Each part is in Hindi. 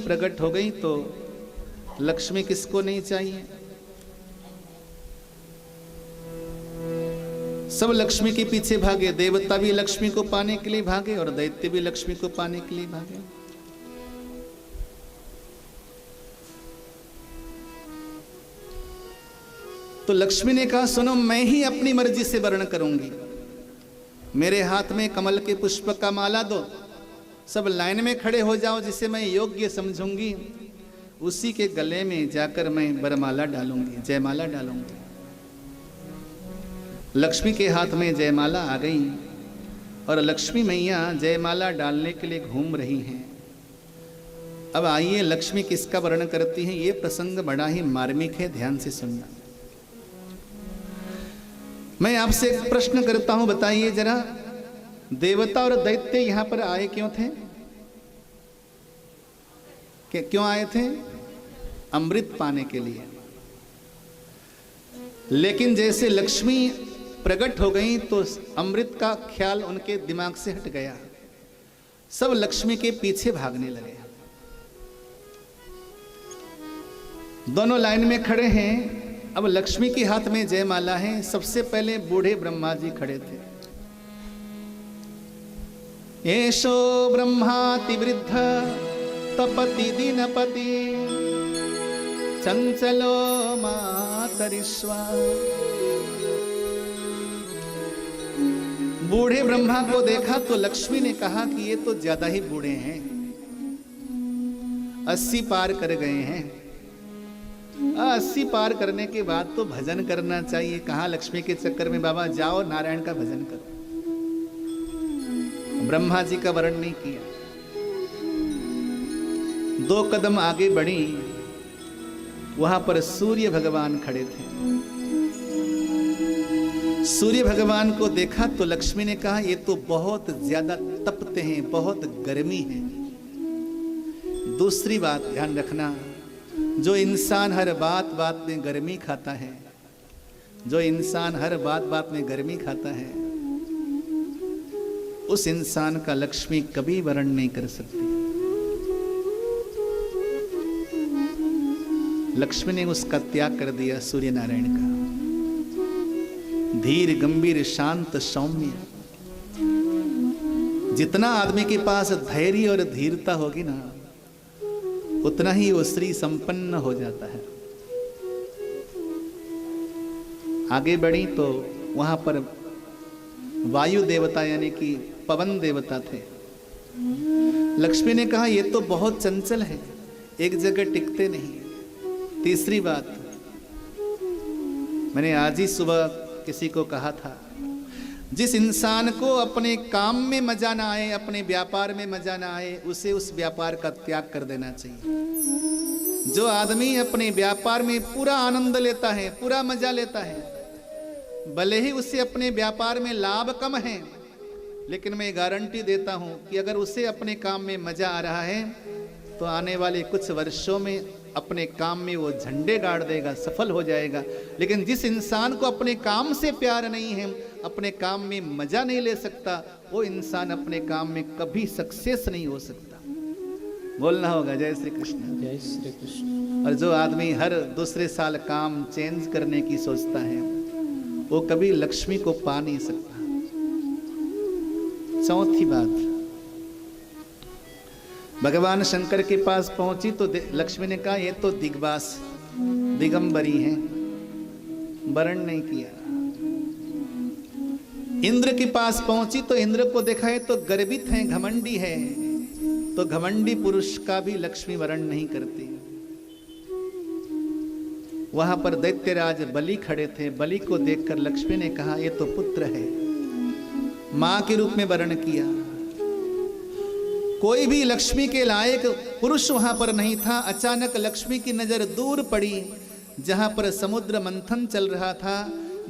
प्रकट हो गई तो लक्ष्मी किसको नहीं चाहिए? सब लक्ष्मी के पीछे भागे। देवता भी लक्ष्मी को पाने के लिए भागे और दैत्य भी लक्ष्मी को पाने के लिए भागे। तो लक्ष्मी ने कहा, सुनो, मैं ही अपनी मर्जी से वर्ण करूंगी। मेरे हाथ में कमल के पुष्प का माला दो, सब लाइन में खड़े हो जाओ, जिसे मैं योग्य समझूंगी उसी के गले में जाकर मैं वरमाला डालूंगी, जयमाला डालूंगी। लक्ष्मी के हाथ में जयमाला आ गई और लक्ष्मी मैया जयमाला डालने के लिए घूम रही हैं। अब आइए लक्ष्मी किसका वर्णन करती हैं, ये प्रसंग बड़ा ही मार्मिक है, ध्यान से सुनना। मैं आपसे एक प्रश्न करता हूं, बताइए जरा, देवता और दैत्य यहां पर आए क्यों थे? क्यों आए थे? अमृत पाने के लिए। लेकिन जैसे लक्ष्मी प्रकट हो गई तो अमृत का ख्याल उनके दिमाग से हट गया, सब लक्ष्मी के पीछे भागने लगे। दोनों लाइन में खड़े हैं। अब लक्ष्मी के हाथ में जयमाला है। सबसे पहले बूढ़े ब्रह्मा जी खड़े थे। एषो ब्रह्माति वृद्ध तपति दीनपति चंचलो मातरिश्वा। बूढ़े ब्रह्मा को देखा तो लक्ष्मी ने कहा कि ये तो ज्यादा ही बूढ़े हैं, 80 पार कर गए हैं। 80 पार करने के बाद तो भजन करना चाहिए। कहा लक्ष्मी के चक्कर में बाबा जाओ नारायण का भजन करो। ब्रह्मा जी का वर्ण नहीं किया। 2 कदम आगे बढ़ी, वहां पर सूर्य भगवान खड़े थे। सूर्य भगवान को देखा तो लक्ष्मी ने कहा ये तो बहुत ज्यादा तपते हैं, बहुत गर्मी है। दूसरी बात ध्यान रखना, जो इंसान हर बात बात में गर्मी खाता है, जो इंसान हर बात बात में गर्मी खाता है, उस इंसान का लक्ष्मी कभी वर्ण नहीं कर सकती। लक्ष्मी ने उसका त्याग कर दिया सूर्य नारायण का। धीर गंभीर शांत सौम्य, जितना आदमी के पास धैर्य और धीरता होगी ना, उतना ही वो श्री संपन्न हो जाता है। आगे बढ़ी तो वहां पर वायु देवता यानी कि पवन देवता थे। लक्ष्मी ने कहा ये तो बहुत चंचल है, एक जगह टिकते नहीं। तीसरी बात, मैंने आज ही सुबह किसी को कहा था, जिस इंसान को अपने काम में मजा ना आए, अपने व्यापार में मजा ना आए, उसे उस व्यापार का त्याग कर देना चाहिए। जो आदमी अपने व्यापार में पूरा आनंद लेता है, पूरा मजा लेता है, भले ही उससे अपने व्यापार में लाभ कम है, लेकिन मैं गारंटी देता हूं कि अगर उसे अपने काम में मजा आ रहा है तो आने वाले कुछ वर्षों में अपने काम में वो झंडे गाड़ देगा, सफल हो जाएगा। लेकिन जिस इंसान को अपने काम से प्यार नहीं है, अपने काम में मजा नहीं ले सकता, वो इंसान अपने काम में कभी सक्सेस नहीं हो सकता। बोलना होगा जय श्री कृष्ण, जय श्री कृष्ण। और जो आदमी हर दूसरे साल काम चेंज करने की सोचता है, वो कभी लक्ष्मी को पा नहीं सकता। चौथी बात, भगवान शंकर के पास पहुंची तो लक्ष्मी ने कहा ये तो दिग्बास दिगंबरी हैं, वर्ण नहीं किया। इंद्र के पास पहुंची तो इंद्र को देखा है तो गर्वित है, घमंडी है, तो घमंडी पुरुष का भी लक्ष्मी वर्ण नहीं करती। वहां पर दैत्यराज बलि खड़े थे। बलि को देखकर लक्ष्मी ने कहा ये तो पुत्र है, मां के रूप में वर्ण किया। कोई भी लक्ष्मी के लायक पुरुष वहां पर नहीं था। अचानक लक्ष्मी की नजर दूर पड़ी, जहां पर समुद्र मंथन चल रहा था,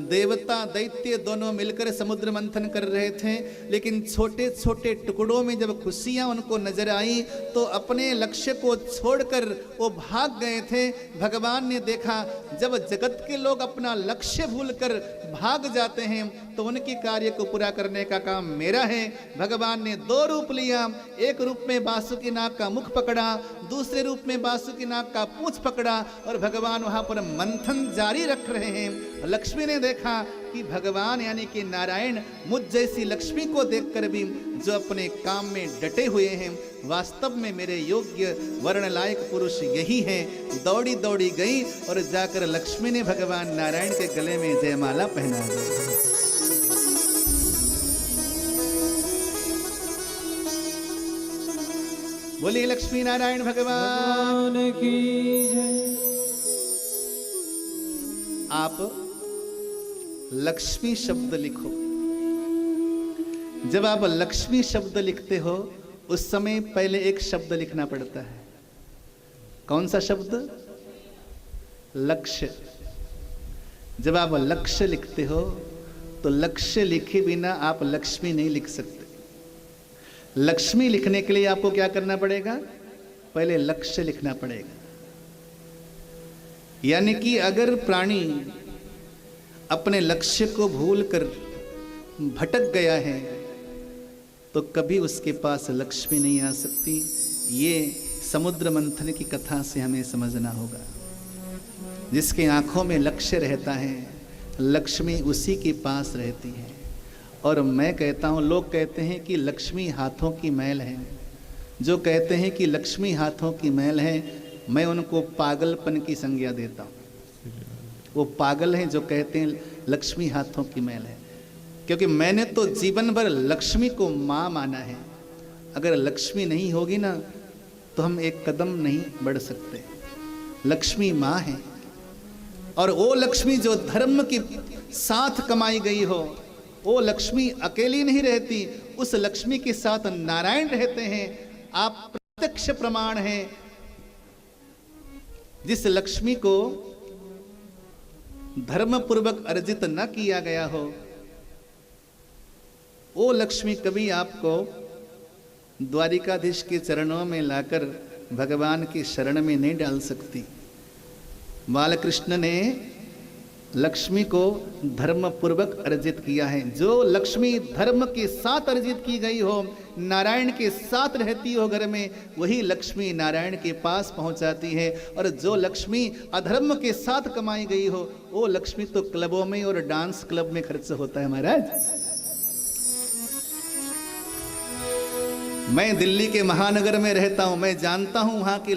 देवता दैत्य दोनों मिलकर समुद्र मंथन कर रहे थे, लेकिन छोटे छोटे टुकड़ों में जब खुशियां उनको नजर आई तो अपने लक्ष्य को छोड़कर वो भाग गए थे। भगवान ने देखा जब जगत के लोग अपना लक्ष्य भूलकर भाग जाते हैं तो उनके कार्य को पूरा करने का काम मेरा है। भगवान ने दो रूप लिया, एक रूप में बासुकी नाग का मुख पकड़ा, दूसरे रूप में बासुकी नाग का पूंछ पकड़ा और भगवान वहां पर मंथन जारी रख रहे हैं। लक्ष्मी ने देखा कि भगवान यानी कि नारायण मुझ जैसी लक्ष्मी को देखकर भी जो अपने काम में डटे हुए हैं, वास्तव में मेरे योग्य वर्ण लायक पुरुष यही हैं। दौड़ी दौड़ी गई और जाकर लक्ष्मी ने भगवान नारायण के गले में जयमाला पहना दी। बोलिए लक्ष्मी नारायण भगवान की जय। आप लक्ष्मी शब्द लिखो। जब आप लक्ष्मी शब्द लिखते हो उस समय पहले एक शब्द लिखना पड़ता है। कौन सा शब्द? लक्ष्य। जब आप लक्ष्य लिखते हो तो लक्ष्य लिखे बिना आप लक्ष्मी नहीं लिख सकते। लक्ष्मी लिखने के लिए आपको क्या करना पड़ेगा? पहले लक्ष्य लिखना पड़ेगा। यानी कि अगर प्राणी अपने लक्ष्य को भूलकर भटक गया है तो कभी उसके पास लक्ष्मी नहीं आ सकती। ये समुद्र मंथन की कथा से हमें समझना होगा। जिसके आंखों में लक्ष्य रहता है, लक्ष्मी उसी के पास रहती है। और मैं कहता हूँ, लोग कहते हैं कि लक्ष्मी हाथों की मैल है। जो कहते हैं कि लक्ष्मी हाथों की मैल है, मैं उनको पागलपन की संज्ञा देता हूँ। वो पागल हैं जो कहते हैं लक्ष्मी हाथों की मैल है, क्योंकि मैंने तो जीवन भर लक्ष्मी को माँ माना है। अगर लक्ष्मी नहीं होगी ना तो हम एक कदम नहीं बढ़ सकते। लक्ष्मी माँ है और वो लक्ष्मी जो धर्म के साथ कमाई गई हो, वो लक्ष्मी अकेली नहीं रहती, उस लक्ष्मी के साथ नारायण रहते हैं। आप प्रत्यक्ष प्रमाण हैं। जिस लक्ष्मी को धर्म पूर्वक अर्जित न किया गया हो, वो लक्ष्मी कभी आपको द्वारिकाधीश के चरणों में लाकर भगवान की शरण में नहीं डाल सकती। बालकृष्ण ने लक्ष्मी को धर्म पूर्वक अर्जित किया है। जो लक्ष्मी धर्म के साथ अर्जित की गई हो, नारायण के साथ रहती हो घर में, वही लक्ष्मी नारायण के पास पहुंचाती है। और जो लक्ष्मी अधर्म के साथ कमाई गई हो, वो लक्ष्मी तो क्लबों में और डांस क्लब में खर्च होता है। महाराज, मैं दिल्ली के महानगर में रहता हूं, मैं जानता हूं वहां की